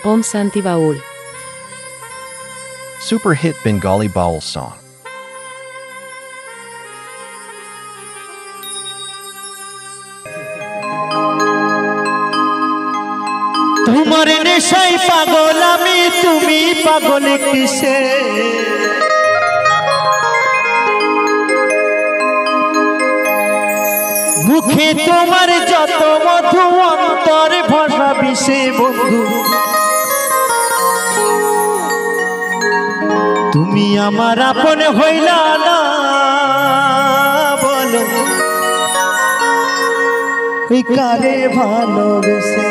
Om Santi Baul. Super hit Bengali Baul song. তোমার নেশায় পাগল আমি, তুমি পাগল কিসে? মুখে তোমার যত মধু, অন্তর ভাষা বিষে বন্ধু। তুমি আমার আপন হইলা না, বলো ওই কারে ভালোবেসে।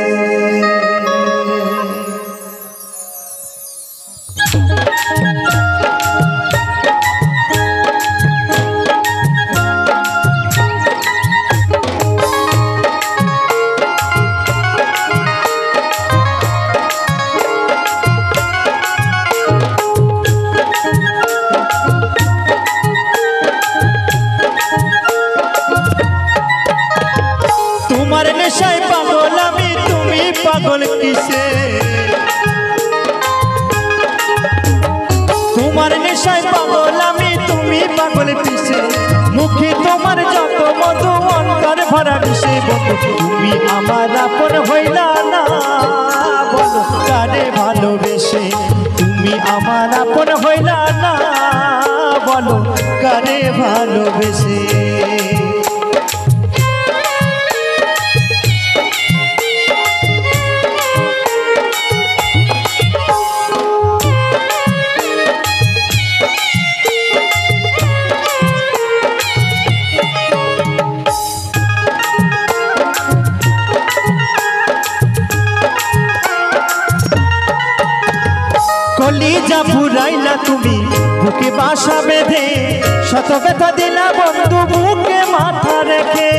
তোমার নেশায় পাগল আমি, তুমি পাগল কিসে? তোমার নেশায় পাগল আমি, তুমি পাগল কিসে? মুখে তোমার যত মধু, অন্তর ভরা বিষে বন্ধু। তুমি আমার আপন হইলা না, বলো কারে ভালোবেসে? তুমি আমার আপন হইলা না, বলো কারে ভালোবেসে? কলিজা ফুরাইলা তুমি বুকে বাসা বেঁধে, শত ব্যথা দিলা বন্ধু বুকে মাথা রেখে।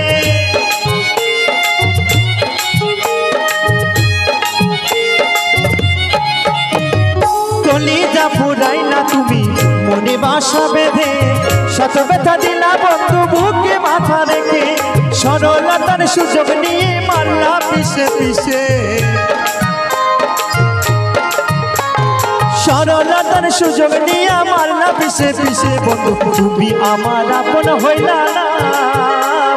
কলিজা ফুরাইলা তুমি মনে বাসা বেঁধে, শত ব্যথা দিলা বন্ধু বুকে মাথা রেখে। সরলতার সুযোগ নিয়ে মারলা পিছে পিছে, সরলতার সুযোগ নিয়ে মারলা পিছে পিছে বন্ধু। তুমি আমার আপন হইলা না,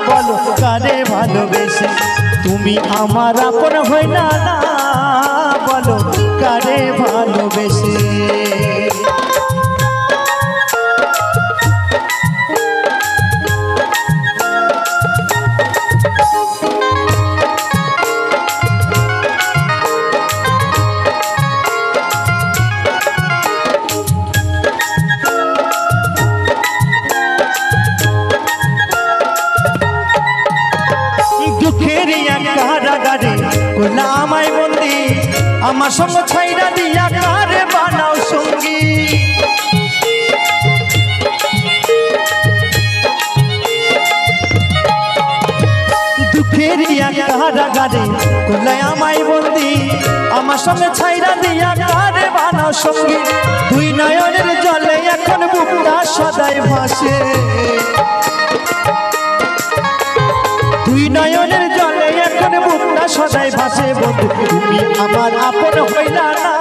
বলো কারে ভালোবেসে? তুমি আমার আপন হইলা না, বলো কারে ভালোবেসে? দুঃখের কারাগারে করলা আমায় বন্দি, আমার সঙ্গ ছাইরা দিয়া কারে বানাও সঙ্গী। দুঃখের কারাগারে করলা আমায় বন্দি, আমার সঙ্গে ছাইরা দিয়া কারে বানাও সঙ্গী। দুই নয়নের জলে এখন বুকটা সদাই ভাসে, দুই নয়নের জলে এখন বুকটা সদাই ভাসে বন্ধু। তুমি আমার আপন হইলা না,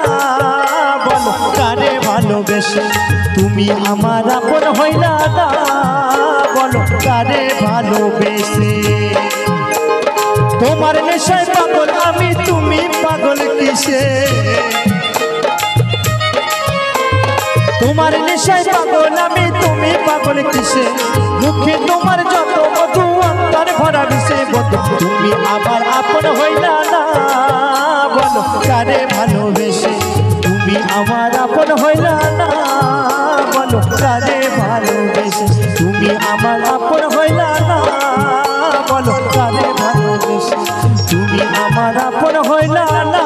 বলো কারে ভালোবেসে? তুমি আমার আপন হইলা না, বলো কারে ভালোবেসে? তোমার নেশায় পাগল আমি, তুমি পাগল কিসে? তোমার নেশায় পাগল আমি, তুমি পাগল কিসে? মুখে তোমার যত মধু, অন্তর ভরা বিষে বন্ধু। তুমি আমার আপন হইলা না, বলো কারে ভালোবেসে? তুমি আমার আপন হইলা না, বলো কারে ভালোবেসে? তুমি আমার আপন হইলা না, বলো কারে ভালোবেসে? তুমি আমার আপন হইলা না।